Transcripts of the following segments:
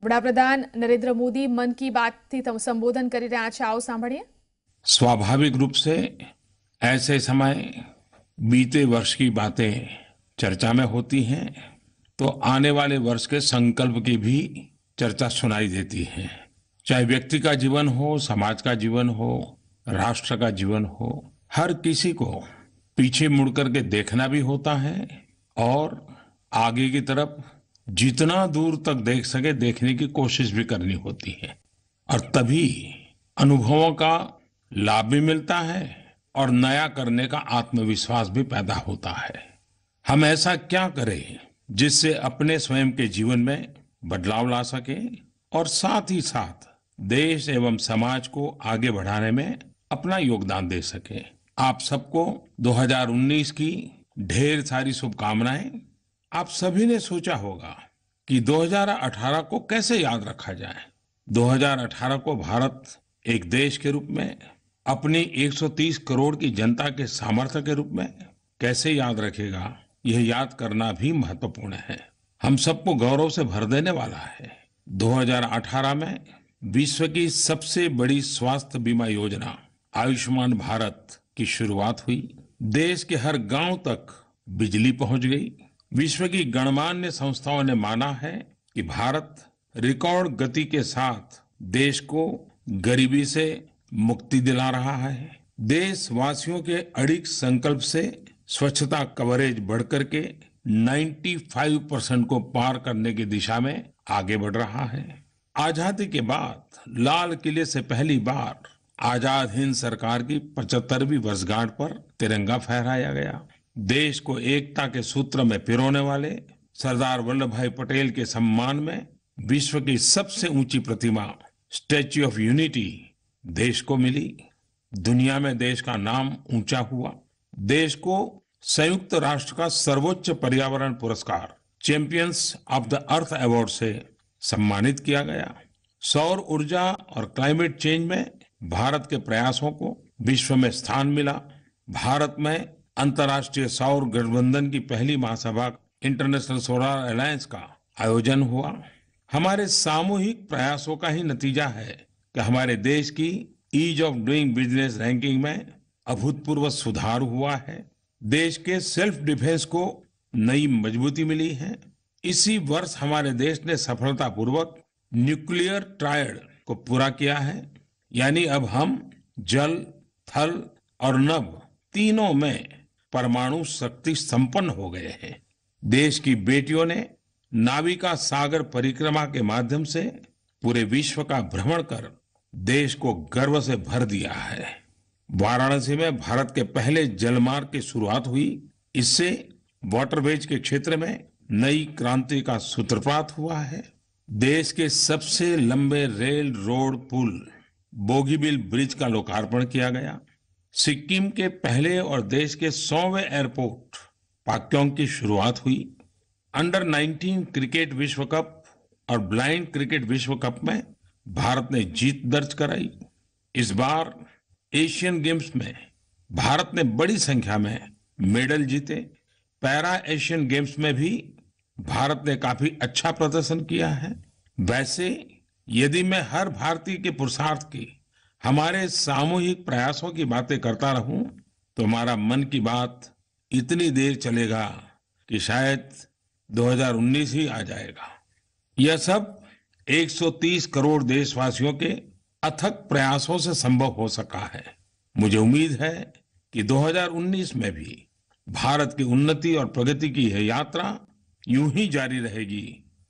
વડાપ્રધાન નરેન્દ્ર મોદી મન કી બાતથી સંબોધન કરી રહ્યા છે. આવો સાંભળીએ. स्वाभाविक रूप से ऐसे समय बीते वर्ष की बातें चर्चा में होती हैं तो आने वाले वर्ष के संकल्प की भी चर्चा सुनाई देती है. चाहे व्यक्ति का जीवन हो, समाज का जीवन हो, राष्ट्र का जीवन हो, हर किसी को पीछे मुड़ करके देखना भी होता है और आगे की तरफ जितना दूर तक देख सके देखने की कोशिश भी करनी होती है. और तभी अनुभवों का लाभ भी मिलता है और नया करने का आत्मविश्वास भी पैदा होता है. हम ऐसा क्या करें जिससे अपने स्वयं के जीवन में बदलाव ला सके और साथ ही साथ देश एवं समाज को आगे बढ़ाने में अपना योगदान दे सके. आप सबको 2019 की ढेर सारी शुभकामनाएं. आप सभी ने सोचा होगा कि 2018 को कैसे याद रखा जाए. 2018 को भारत एक देश के रूप में अपनी 130 करोड़ की जनता के सामर्थ्य के रूप में कैसे याद रखेगा, यह याद करना भी महत्वपूर्ण है. हम सबको गौरव से भर देने वाला है. 2018 में विश्व की सबसे बड़ी स्वास्थ्य बीमा योजना आयुष्मान भारत की शुरुआत हुई. देश के हर गांव तक बिजली पहुंच गई. विश्व की गणमान्य संस्थाओं ने माना है कि भारत रिकॉर्ड गति के साथ देश को गरीबी से मुक्ति दिला रहा है. देशवासियों के अडिग संकल्प से स्वच्छता कवरेज बढ़कर के 95% को पार करने की दिशा में आगे बढ़ रहा है. आजादी के बाद लाल किले से पहली बार आजाद हिंद सरकार की 75वीं वर्षगांठ पर तिरंगा फहराया गया. देश को एकता के सूत्र में पिरोने वाले सरदार वल्लभ भाई पटेल के सम्मान में विश्व की सबसे ऊंची प्रतिमा स्टैच्यू ऑफ यूनिटी देश को मिली. दुनिया में देश का नाम ऊंचा हुआ. देश को संयुक्त राष्ट्र का सर्वोच्च पर्यावरण पुरस्कार champions of the earth award से सम्मानित किया गया. सौर ऊर्जा और क्लाइमेट चेंज में भारत के प्रयासों को विश्व में स्थान मिला. भारत में अंतर्राष्ट्रीय सौर गठबंधन की पहली महासभा इंटरनेशनल सोलर अलायंस का आयोजन हुआ. हमारे सामूहिक प्रयासों का ही नतीजा है कि हमारे देश की ease of doing business ranking में अभूतपूर्व सुधार हुआ है. देश के सेल्फ डिफेंस को नई मजबूती मिली है. इसी वर्ष हमारे देश ने सफलतापूर्वक न्यूक्लियर ट्रायड को पूरा किया है. यानी अब हम जल, थल और नभ तीनों में परमाणु शक्ति संपन्न हो गए हैं. देश की बेटियों ने नाविका सागर परिक्रमा के माध्यम से पूरे विश्व का भ्रमण कर देश को गर्व से भर दिया है. वाराणसी में भारत के पहले जलमार्ग की शुरुआत हुई. इससे वाटरवेज के क्षेत्र में नई क्रांति का सूत्रपात हुआ है. देश के सबसे लंबे रेल रोड पुल बोगीबिल ब्रिज का लोकार्पण किया गया. सिक्किम के पहले और देश के 100वें एयरपोर्ट पाक्योंग की शुरुआत हुई. अंडर 19 क्रिकेट विश्व कप और ब्लाइंड क्रिकेट विश्व कप में भारत ने जीत दर्ज कराई. इस बार एशियन गेम्स में भारत ने बड़ी संख्या में मेडल जीते. पैरा एशियन गेम्स में भी भारत ने काफी अच्छा प्रदर्शन किया है. वैसे यदि मैं हर भारतीय के पुरुषार्थ की, हमारे सामूहिक प्रयासों की बातें करता रहूं तो हमारा मन की बात इतनी देर चलेगा कि शायद 2019 ही आ जाएगा. यह सब 130 करोड़ देशवासियों के अथक प्रयासों से संभव हो सका है. मुझे उम्मीद है कि 2019 में भी भारत की उन्नति और प्रगति की यह यात्रा यूं ही जारी रहेगी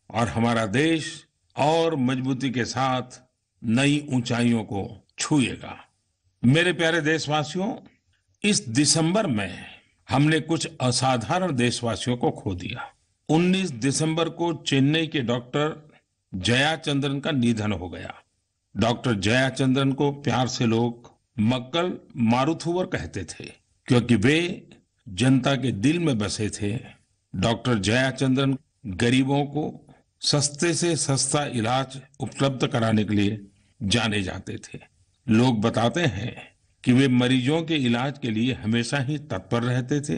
और हमारा देश और मजबूती के साथ नई ऊंचाइयों को छुएगा. मेरे प्यारे देशवासियों, इस दिसंबर में हमने कुछ असाधारण देशवासियों को खो दिया. 19 दिसंबर को चेन्नई के डॉक्टर जयाचंद्रन का निधन हो गया. डॉक्टर जयाचंद्रन को प्यार से लोग मक्कल मारुथुवर कहते थे क्योंकि वे जनता के दिल में बसे थे. डॉक्टर जयाचंद्रन गरीबों को सस्ते से सस्ता इलाज उपलब्ध कराने के लिए जाने जाते थे. लोग बताते हैं कि वे मरीजों के इलाज के लिए हमेशा ही तत्पर रहते थे.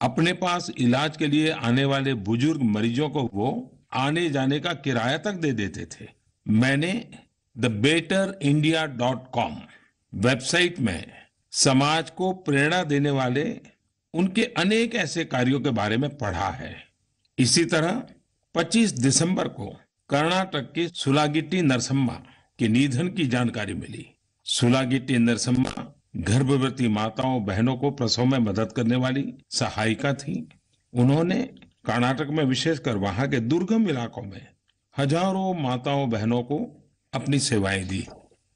अपने पास इलाज के लिए आने वाले बुजुर्ग मरीजों को वो आने जाने का किराया तक दे देते थे। मैंने thebetterindia.com वेबसाइट में समाज को प्रेरणा देने वाले उनके अनेक ऐसे कार्यों के बारे में पढ़ा है। इसी तरह 25 दिसंबर को कर्नाटक के सुलागिट्टी नरसम्मा के निधन की जानकारी मिली। सुलागिट्टी नरसम्मा गर्भवती माताओं बहनों को प्रसव में मदद करने वाली सहायिका थी। उन्होंने कर्नाटक में विशेषकर वहां के दुर्गम इलाकों में हजारों माताओं बहनों को अपनी सेवाएं दी।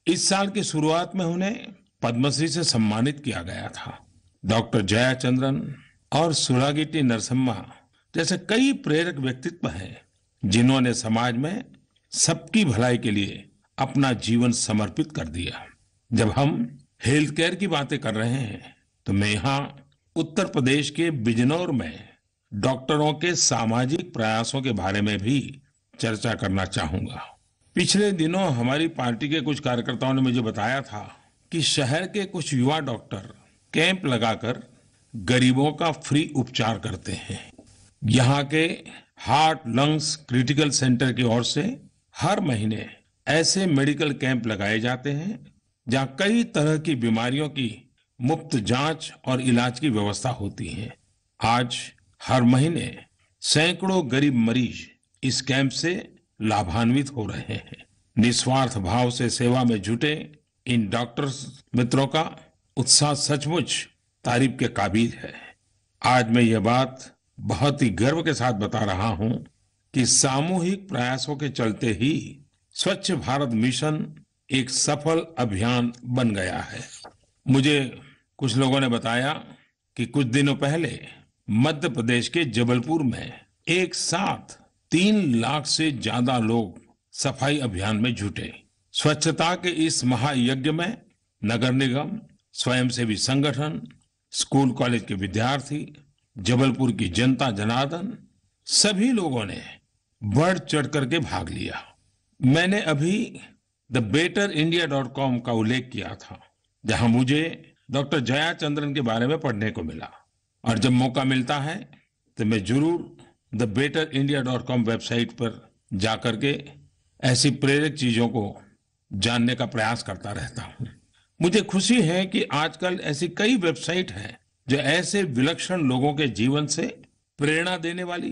इस साल की शुरुआत में उन्हें पद्मश्री से सम्मानित किया गया था। डॉक्टर जयाचंद्रन और सुलागिट्टी नरसम्मा जैसे कई प्रेरक व्यक्तित्व हैं जिन्होंने समाज में सबकी भलाई के लिए अपना जीवन समर्पित कर दिया। जब हम हेल्थ केयर की बातें कर रहे हैं तो मैं यहाँ उत्तर प्रदेश के बिजनौर में डॉक्टरों के सामाजिक प्रयासों के बारे में भी चर्चा करना चाहूंगा। पिछले दिनों हमारी पार्टी के कुछ कार्यकर्ताओं ने मुझे बताया था कि शहर के कुछ युवा डॉक्टर कैंप लगाकर गरीबों का फ्री उपचार करते हैं। यहाँ के हार्ट लंग्स क्रिटिकल सेंटर की ओर से हर महीने ऐसे मेडिकल कैंप लगाए जाते हैं जहाँ कई तरह की बीमारियों की मुफ्त जांच और इलाज की व्यवस्था होती है। आज हर महीने सैकड़ों गरीब मरीज इस कैंप से लाभान्वित हो रहे हैं। निस्वार्थ भाव से सेवा में जुटे इन डॉक्टर्स मित्रों का उत्साह सचमुच तारीफ के काबिल है। आज मैं ये बात बहुत ही गर्व के साथ बता रहा हूं कि सामूहिक प्रयासों के चलते ही स्वच्छ भारत मिशन एक सफल अभियान बन गया है। मुझे कुछ लोगों ने बताया कि कुछ दिनों पहले मध्य प्रदेश के जबलपुर में एक साथ 3 लाख से ज्यादा लोग सफाई अभियान में जुटे। स्वच्छता के इस महायज्ञ में नगर निगम, स्वयंसेवी संगठन, स्कूल कॉलेज के विद्यार्थी, जबलपुर की जनता जनार्दन सभी लोगों ने बढ़ चढ़ करके भाग लिया। मैंने अभी thebetterindia.com का उल्लेख किया था, जहां मुझे डॉक्टर जयाचंद्रन के बारे में पढ़ने को मिला, और जब मौका मिलता है तो मैं जरूर thebetterindia.com वेबसाइट पर जाकर के ऐसी प्रेरक चीजों को जानने का प्रयास करता रहता हूं। मुझे खुशी है कि आजकल ऐसी कई वेबसाइट हैं जो ऐसे विलक्षण लोगों के जीवन से प्रेरणा देने वाली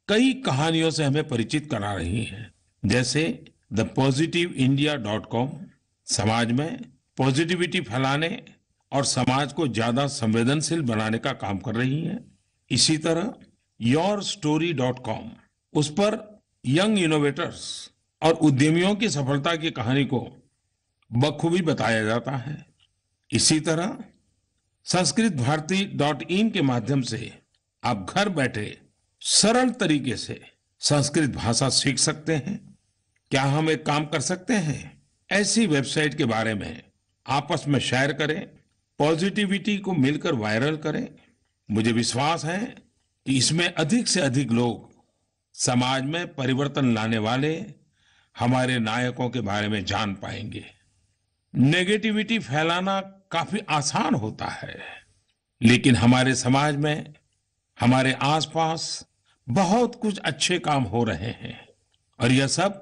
कई कहानियों से हमें परिचित करा रही हैं। जैसे thepositivindia.com समाज में पॉजिटिविटी फैलाने और समाज को ज्यादा संवेदनशील बनाने का काम कर रही है। इसी तरह yourstory.com उस पर यंग इनोवेटर्स और उद्यमियों की सफलता की कहानी को बखूबी बताया जाता है। इसी तरह sanskritbharati.in के माध्यम से आप घर बैठे सरल तरीके से संस्कृत भाषा सीख सकते हैं। क्या हम एक काम कर सकते हैं? ऐसी वेबसाइट के बारे में आपस में शेयर करें, पॉजिटिविटी को मिलकर वायरल करें। मुझे विश्वास है कि इसमें अधिक से अधिक लोग समाज में परिवर्तन लाने वाले हमारे नायकों के बारे में जान पाएंगे। नेगेटिविटी फैलाना काफी आसान होता है, लेकिन हमारे समाज में, हमारे आसपास बहुत कुछ अच्छे काम हो रहे हैं, और यह सब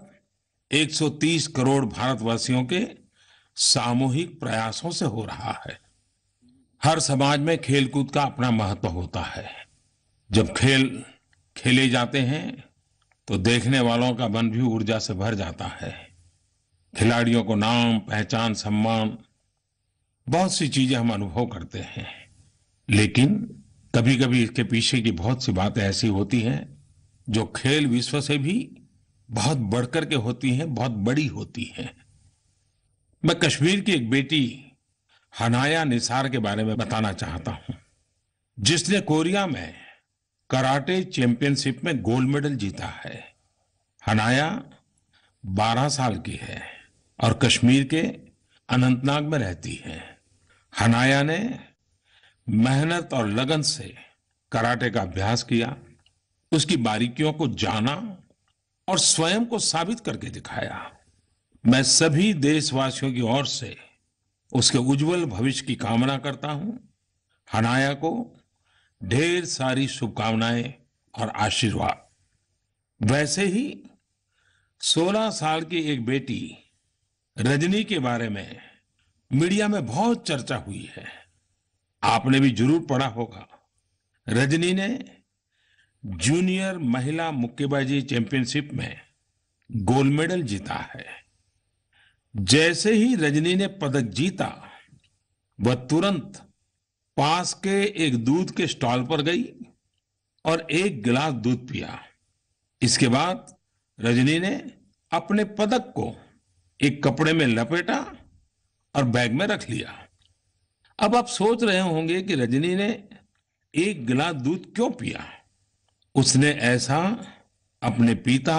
130 करोड़ भारतवासियों के सामूहिक प्रयासों से हो रहा है। हर समाज में खेलकूद का अपना महत्व होता है। जब खेल खेले जाते हैं तो देखने वालों का मन भी ऊर्जा से भर जाता है। खिलाड़ियों को नाम, पहचान, सम्मान, बहुत सी चीजें हम अनुभव करते हैं, लेकिन कभी कभी इसके पीछे की बहुत सी बातें ऐसी होती हैं जो खेल विश्व से भी बहुत बढ़कर के होती हैं, बहुत बड़ी होती हैं। मैं कश्मीर की एक बेटी हनाया निसार के बारे में बताना चाहता हूं, जिसने कोरिया में कराटे चैंपियनशिप में गोल्ड मेडल जीता है। हनाया 12 साल की है और कश्मीर के अनंतनाग में रहती है। हनाया ने मेहनत और लगन से कराटे का अभ्यास किया, उसकी बारीकियों को जाना और स्वयं को साबित करके दिखाया। मैं सभी देशवासियों की ओर से उसके उज्जवल भविष्य की कामना करता हूं। हनाया को ढेर सारी शुभकामनाएं और आशीर्वाद। वैसे ही 16 साल की एक बेटी रजनी के बारे में मीडिया में बहुत चर्चा हुई है। आपने भी जरूर पढ़ा होगा। रजनी ने जूनियर महिला मुक्केबाजी चैंपियनशिप में गोल्ड मेडल जीता है। जैसे ही रजनी ने पदक जीता, वह तुरंत पास के एक दूध के स्टॉल पर गई और एक गिलास दूध पिया। इसके बाद रजनी ने अपने पदक को एक कपड़े में लपेटा और बैग में रख लिया। अब आप सोच रहे होंगे कि रजनी ने एक गिलास दूध क्यों पिया। उसने ऐसा अपने पिता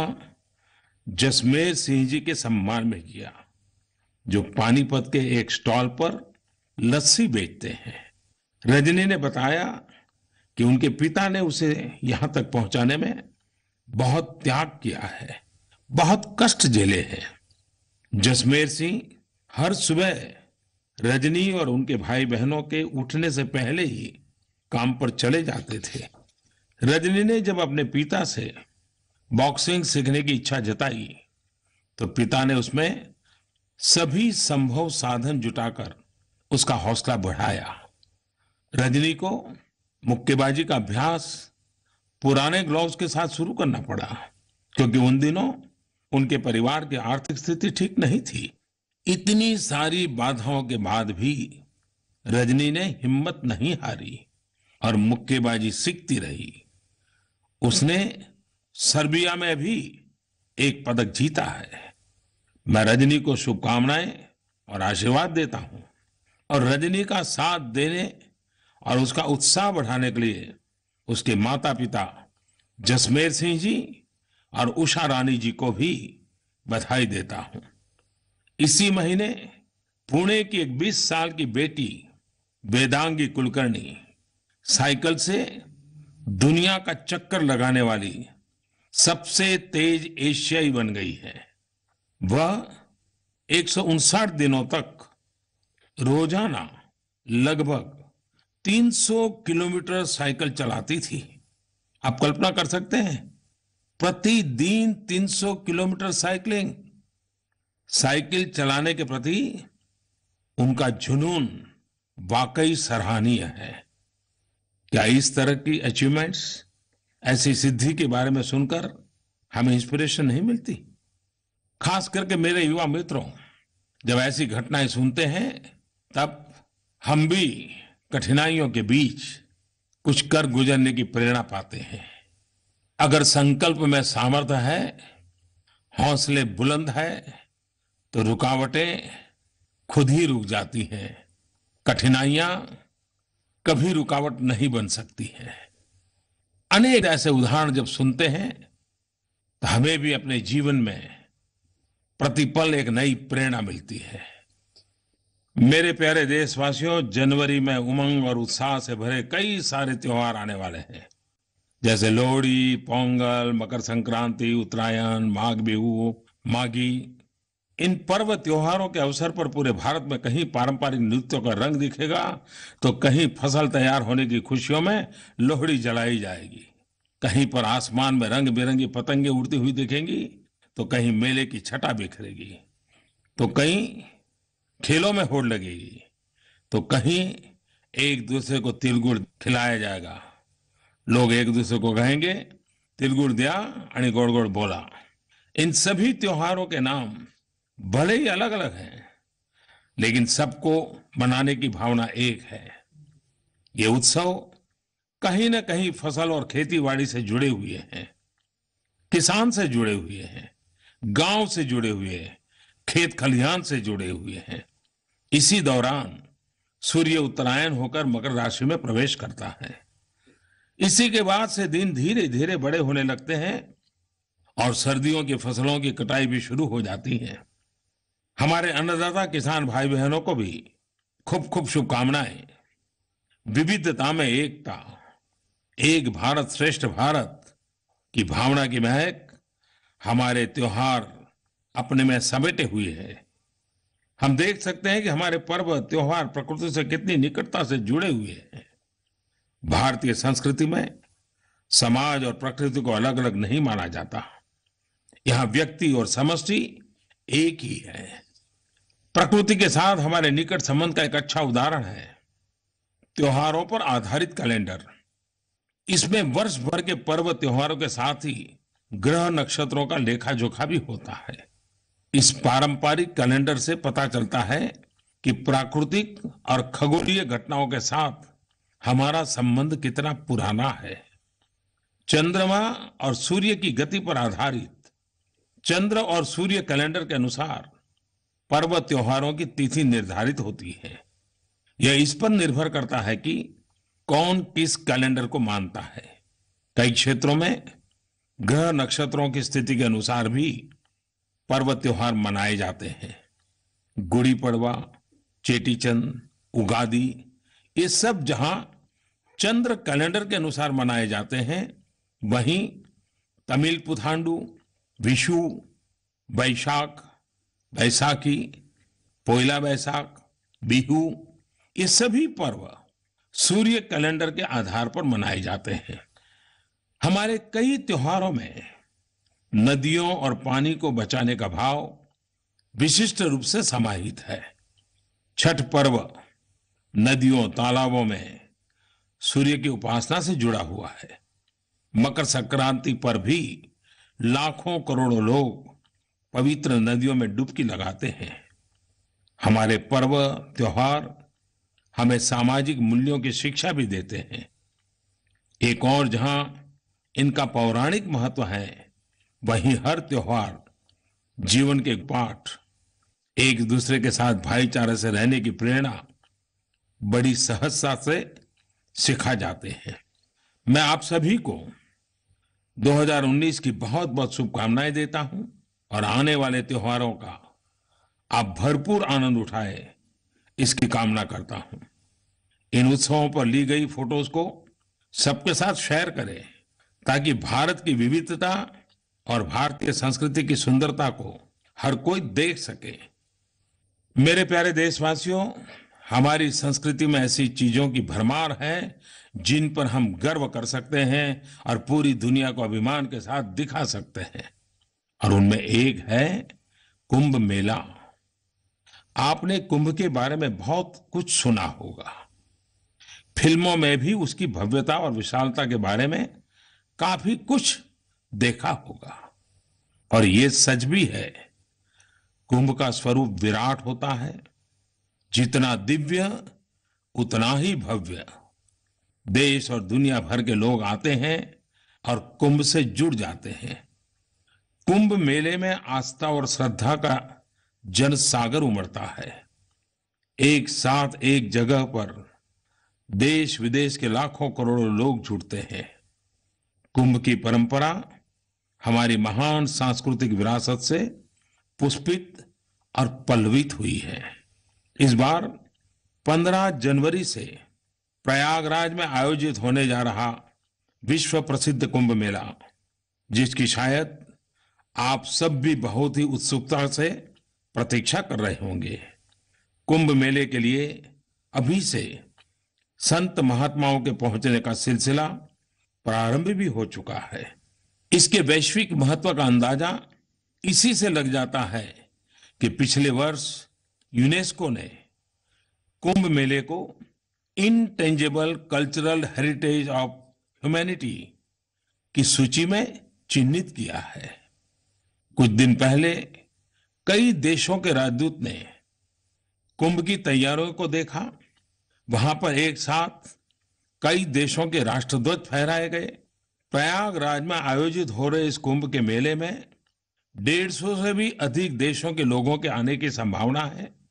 जसमेर सिंह जी के सम्मान में किया, जो पानीपत के एक स्टॉल पर लस्सी बेचते हैं। रजनी ने बताया कि उनके पिता ने उसे यहां तक पहुंचाने में बहुत त्याग किया है, बहुत कष्ट झेले हैं। जसमेर सिंह हर सुबह रजनी और उनके भाई बहनों के उठने से पहले ही काम पर चले जाते थे। रजनी ने जब अपने पिता से बॉक्सिंग सीखने की इच्छा जताई, तो पिता ने उसमें सभी संभव साधन जुटाकर उसका हौसला बढ़ाया। रजनी को मुक्केबाजी का अभ्यास पुराने ग्लव्स के साथ शुरू करना पड़ा, क्योंकि उन दिनों उनके परिवार की आर्थिक स्थिति ठीक नहीं थी। इतनी सारी बाधाओं के बाद भी रजनी ने हिम्मत नहीं हारी और मुक्केबाजी सीखती रही। उसने सर्बिया में भी एक पदक जीता है। मैं रजनी को शुभकामनाएं और आशीर्वाद देता हूं, और रजनी का साथ देने और उसका उत्साह बढ़ाने के लिए उसके माता पिता जसमेर सिंह जी और उषा रानी जी को भी बधाई देता हूं। इसी महीने पुणे की एक 20 साल की बेटी वेदांगी कुलकर्णी साइकिल से दुनिया का चक्कर लगाने वाली सबसे तेज एशियाई बन गई है। वह 159 दिनों तक रोजाना लगभग 300 किलोमीटर साइकिल चलाती थी। आप कल्पना कर सकते हैं, प्रतिदिन 300 किलोमीटर साइकिलिंग। साइकिल चलाने के प्रति उनका जुनून वाकई सराहनीय है। क्या इस तरह की अचीवमेंट्स, ऐसी सिद्धि के बारे में सुनकर हमें इंस्पिरेशन नहीं मिलती? खास करके मेरे युवा मित्रों, जब ऐसी घटनाएं सुनते हैं, तब हम भी कठिनाइयों के बीच कुछ कर गुजरने की प्रेरणा पाते हैं। अगर संकल्प में सामर्थ्य है, हौसले बुलंद है, तो रुकावटें खुद ही रुक जाती हैं। कठिनाइयां कभी रुकावट नहीं बन सकती हैं। अनेक ऐसे उदाहरण जब सुनते हैं, तो हमें भी अपने जीवन में प्रतिपल एक नई प्रेरणा मिलती है। मेरे प्यारे देशवासियों, जनवरी में उमंग और उत्साह से भरे कई सारे त्योहार आने वाले हैं, जैसे लोहड़ी, पोंगल, मकर संक्रांति, उत्तरायण, माघ बिहू, माघी। इन पर्व त्योहारों के अवसर पर पूरे भारत में कहीं पारंपरिक नृत्यों का रंग दिखेगा, तो कहीं फसल तैयार होने की खुशियों में लोहड़ी जलाई जाएगी। कहीं पर आसमान में रंग बिरंगी पतंगे उड़ती हुई दिखेंगी, तो कहीं मेले की छटा बिखरेगी, तो कहीं खेलों में होड़ लगेगी, तो कहीं एक दूसरे को तिलगुड़ खिलाया जाएगा। लोग एक दूसरे को कहेंगे, तिलगुड़ दिया आणि गोड़ गोड़ बोला। इन सभी त्योहारों के नाम भले ही अलग अलग हैं, लेकिन सबको मनाने की भावना एक है। ये उत्सव कहीं न कहीं फसल और खेतीबाड़ी से जुड़े हुए हैं, किसान से जुड़े हुए हैं, गांव से जुड़े हुए हैं, खेत खलिहान से जुड़े हुए हैं। इसी दौरान सूर्य उत्तरायण होकर मकर राशि में प्रवेश करता है। इसी के बाद से दिन धीरे धीरे बड़े होने लगते हैं और सर्दियों की फसलों की कटाई भी शुरू हो जाती है। हमारे अन्नदाता किसान भाई बहनों को भी खूब खूब शुभकामनाएं। विविधता में एकता, एक भारत श्रेष्ठ भारत की भावना की महक हमारे त्योहार अपने में समेटे हुए है। हम देख सकते हैं कि हमारे पर्व त्योहार प्रकृति से कितनी निकटता से जुड़े हुए हैं। भारतीय संस्कृति में समाज और प्रकृति को अलग अलग नहीं माना जाता। यहाँ व्यक्ति और समष्टि एक ही है। प्रकृति के साथ हमारे निकट संबंध का एक अच्छा उदाहरण है त्योहारों पर आधारित कैलेंडर। इसमें वर्ष भर के पर्व त्योहारों के साथ ही ग्रह नक्षत्रों का लेखा जोखा भी होता है। इस पारंपरिक कैलेंडर से पता चलता है कि प्राकृतिक और खगोलीय घटनाओं के साथ हमारा संबंध कितना पुराना है। चंद्रमा और सूर्य की गति पर आधारित चंद्र और सूर्य कैलेंडर के अनुसार पर्व त्योहारों की तिथि निर्धारित होती है। यह इस पर निर्भर करता है कि कौन किस कैलेंडर को मानता है। कई क्षेत्रों में ग्रह नक्षत्रों की स्थिति के अनुसार भी पर्व त्योहार मनाए जाते हैं। गुड़ी पड़वा, चेटीचंद, उगादी, ये सब जहां चंद्र कैलेंडर के अनुसार मनाए जाते हैं, वहीं तमिल पुथांडु, विशु, बैशाख, बैसाखी, पोइला बैसाख, बिहू, ये सभी पर्व सूर्य कैलेंडर के आधार पर मनाए जाते हैं। हमारे कई त्योहारों में नदियों और पानी को बचाने का भाव विशिष्ट रूप से समाहित है। छठ पर्व नदियों, तालाबों में सूर्य की उपासना से जुड़ा हुआ है। मकर संक्रांति पर भी लाखों करोड़ों लोग पवित्र नदियों में डुबकी लगाते हैं। हमारे पर्व त्योहार हमें सामाजिक मूल्यों की शिक्षा भी देते हैं। एक और जहां इनका पौराणिक महत्व है, वहीं हर त्योहार जीवन के पाठ, एक दूसरे के साथ भाईचारे से रहने की प्रेरणा बड़ी सहजता से सिखा जाते हैं। मैं आप सभी को 2019 की बहुत बहुत शुभकामनाएं देता हूं और आने वाले त्योहारों का आप भरपूर आनंद उठाएं, इसकी कामना करता हूं। इन उत्सवों पर ली गई फोटोज को सबके साथ शेयर करें ताकि भारत की विविधता और भारतीय संस्कृति की सुंदरता को हर कोई देख सके। मेरे प्यारे देशवासियों, हमारी संस्कृति में ऐसी चीजों की भरमार है जिन पर हम गर्व कर सकते हैं और पूरी दुनिया को अभिमान के साथ दिखा सकते हैं, और उनमें एक है कुंभ मेला। आपने कुंभ के बारे में बहुत कुछ सुना होगा। फिल्मों में भी उसकी भव्यता और विशालता के बारे में काफी कुछ देखा होगा, और ये सच भी है। कुंभ का स्वरूप विराट होता है। जितना दिव्य उतना ही भव्य। देश और दुनिया भर के लोग आते हैं और कुंभ से जुड़ जाते हैं। कुंभ मेले में आस्था और श्रद्धा का जन सागर उमड़ता है। एक साथ एक जगह पर देश विदेश के लाखों करोड़ों लोग जुटते हैं। कुंभ की परंपरा हमारी महान सांस्कृतिक विरासत से पुष्पित और पल्लवित हुई है। इस बार 15 जनवरी से प्रयागराज में आयोजित होने जा रहा विश्व प्रसिद्ध कुंभ मेला, जिसकी शायद आप सब भी बहुत ही उत्सुकता से प्रतीक्षा कर रहे होंगे। कुंभ मेले के लिए अभी से संत महात्माओं के पहुंचने का सिलसिला प्रारंभ भी हो चुका है। इसके वैश्विक महत्व का अंदाजा इसी से लग जाता है कि पिछले वर्ष यूनेस्को ने कुंभ मेले को intangible cultural heritage of humanity की सूची में चिन्हित किया है। कुछ दिन पहले कई देशों के राजदूत ने कुंभ की तैयारियों को देखा। वहां पर एक साथ कई देशों के राष्ट्रध्वज फहराए गए। प्रयागराज में आयोजित हो रहे इस कुंभ के मेले में 150 से भी अधिक देशों के लोगों के आने की संभावना है।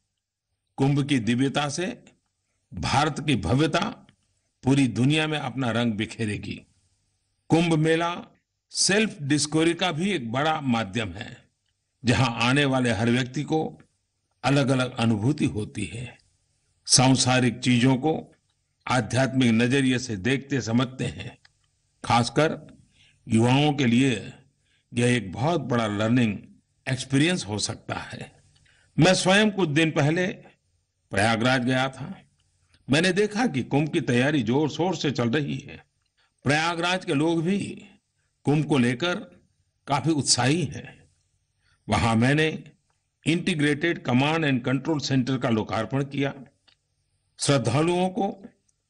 कुंभ की दिव्यता से भारत की भव्यता पूरी दुनिया में अपना रंग बिखेरेगी। कुंभ मेला सेल्फ डिस्कवरी का भी एक बड़ा माध्यम है, जहां आने वाले हर व्यक्ति को अलग अलग अनुभूति होती है। सांसारिक चीजों को आध्यात्मिक नजरिए से देखते समझते हैं। खासकर युवाओं के लिए यह एक बहुत बड़ा लर्निंग एक्सपीरियंस हो सकता है। मैं स्वयं कुछ दिन पहले प्रयागराज गया था। मैंने देखा कि कुंभ की तैयारी जोर शोर से चल रही है। प्रयागराज के लोग भी कुंभ को लेकर काफी उत्साही हैं। वहां मैंने integrated command and control centre का लोकार्पण किया। श्रद्धालुओं को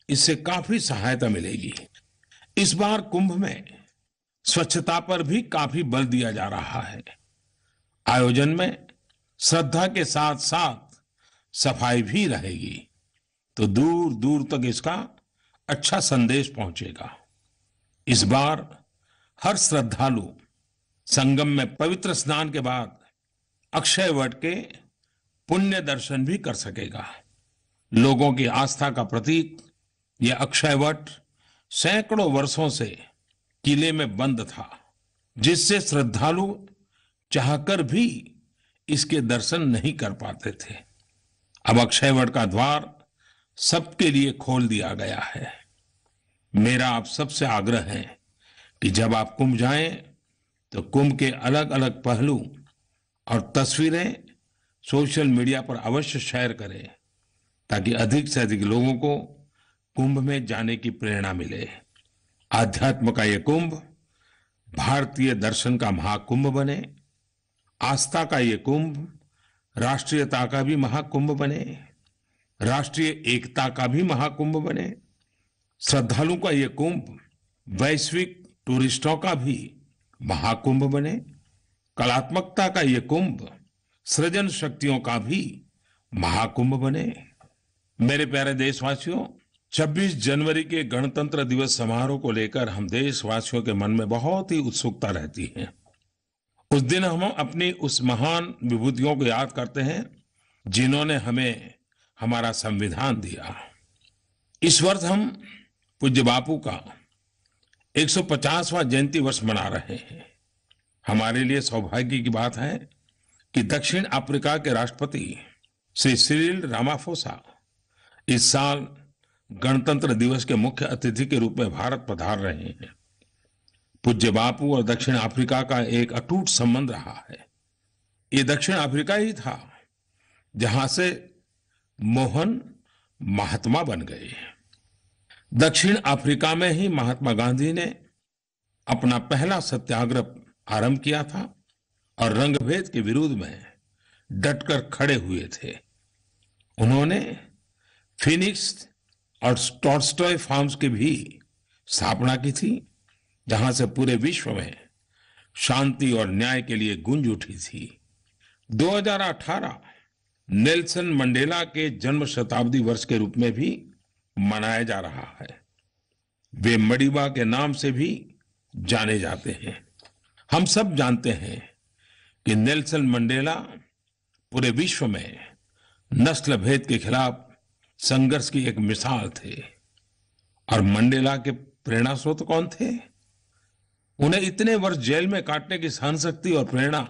इससे काफी सहायता मिलेगी। इस बार कुंभ में स्वच्छता पर भी काफी बल दिया जा रहा है। आयोजन में श्रद्धा के साथ साथ सफाई भी रहेगी, तो दूर दूर तक इसका अच्छा संदेश पहुंचेगा। इस बार हर श्रद्धालु संगम में पवित्र स्नान के बाद अक्षय वट के पुण्य दर्शन भी कर सकेगा। लोगों की आस्था का प्रतीक यह अक्षय वट सैकड़ों वर्षों से किले में बंद था, जिससे श्रद्धालु चाहकर भी इसके दर्शन नहीं कर पाते थे। अब अक्षय वट का द्वार सबके लिए खोल दिया गया है। मेरा आप सबसे आग्रह है कि जब आप कुंभ जाएं तो कुंभ के अलग अलग पहलू और तस्वीरें सोशल मीडिया पर अवश्य शेयर करें, ताकि अधिक से अधिक लोगों को कुंभ में जाने की प्रेरणा मिले। आध्यात्म का ये कुंभ भारतीय दर्शन का महाकुंभ बने, आस्था का ये कुंभ राष्ट्रीयता का भी महाकुंभ बने, राष्ट्रीय एकता का भी महाकुंभ बने। श्रद्धालु का ये कुंभ वैश्विक टूरिस्टों का भी महाकुंभ बने। कलात्मकता का ये कुंभ सृजन शक्तियों का भी महाकुंभ बने। मेरे प्यारे देशवासियों, 26 जनवरी के गणतंत्र दिवस समारोह को लेकर हम देशवासियों के मन में बहुत ही उत्सुकता रहती है। उस दिन हम अपनी उस महान विभूतियों को याद करते हैं जिन्होंने हमें हमारा संविधान दिया। इस वर्ष हम पूज्य बापू का 150वां जयंती वर्ष मना रहे हैं। हमारे लिए सौभाग्य की बात है कि दक्षिण अफ्रीका के राष्ट्रपति श्री सिरिल रामाफोसा इस साल गणतंत्र दिवस के मुख्य अतिथि के रूप में भारत पधार रहे हैं। पूज्य बापू और दक्षिण अफ्रीका का एक अटूट संबंध रहा है। ये दक्षिण अफ्रीका ही था जहां से मोहन महात्मा बन गए। दक्षिण अफ्रीका में ही महात्मा गांधी ने अपना पहला सत्याग्रह आरंभ किया था और रंगभेद के विरुद्ध में डटकर खड़े हुए थे। उन्होंने फिनिक्स और टॉल्स्टॉय फार्म्स की भी स्थापना की थी, जहां से पूरे विश्व में शांति और न्याय के लिए गूंज उठी थी। 2018 नेल्सन मंडेला के जन्म शताब्दी वर्ष के रूप में भी मनाया जा रहा है। वे मडिबा के नाम से भी जाने जाते हैं। हम सब जानते हैं कि नेल्सन मंडेला पूरे विश्व में नस्ल भेद के खिलाफ संघर्ष की एक मिसाल थे। और मंडेला के प्रेरणा स्रोत कौन थे? उन्हें इतने वर्ष जेल में काटने की सहनशक्ति और प्रेरणा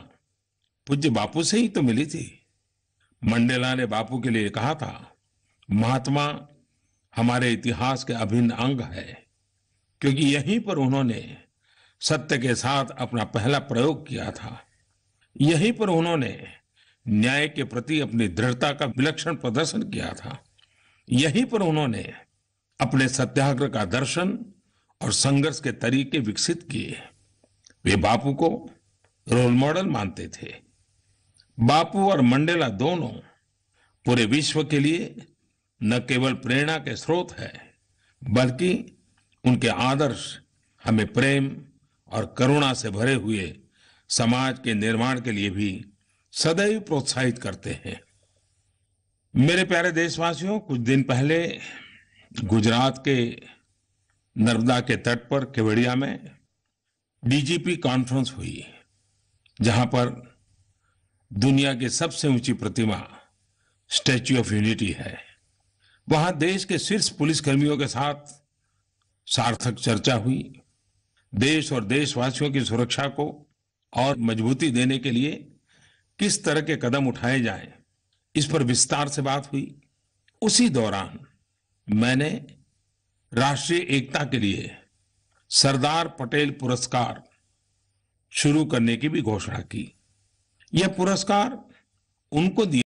पूज्य बापू से ही तो मिली थी। मंडेला ने बापू के लिए कहा था, महात्मा हमारे इतिहास के अभिन्न अंग है, क्योंकि यहीं पर उन्होंने सत्य के साथ अपना पहला प्रयोग किया था। यहीं पर उन्होंने न्याय के प्रति अपनी दृढ़ता का विलक्षण प्रदर्शन किया था। यहीं पर उन्होंने अपने सत्याग्रह का दर्शन और संघर्ष के तरीके विकसित किए। वे बापू को रोल मॉडल मानते थे। बापू और मंडेला दोनों पूरे विश्व के लिए न केवल प्रेरणा के स्रोत है, बल्कि उनके आदर्श हमें प्रेम और करुणा से भरे हुए समाज के निर्माण के लिए भी सदैव प्रोत्साहित करते हैं। मेरे प्यारे देशवासियों, कुछ दिन पहले गुजरात के नर्मदा के तट पर केवड़िया में डीजीपी कॉन्फ्रेंस हुई, जहां पर दुनिया की सबसे ऊंची प्रतिमा स्टैच्यू ऑफ यूनिटी है। वहां देश के शीर्ष पुलिसकर्मियों के साथ सार्थक चर्चा हुई। देश और देशवासियों की सुरक्षा को और मजबूती देने के लिए किस तरह के कदम उठाए जाएं, इस पर विस्तार से बात हुई। उसी दौरान मैंने राष्ट्रीय एकता के लिए सरदार पटेल पुरस्कार शुरू करने की भी घोषणा की। यह पुरस्कार उनको दिया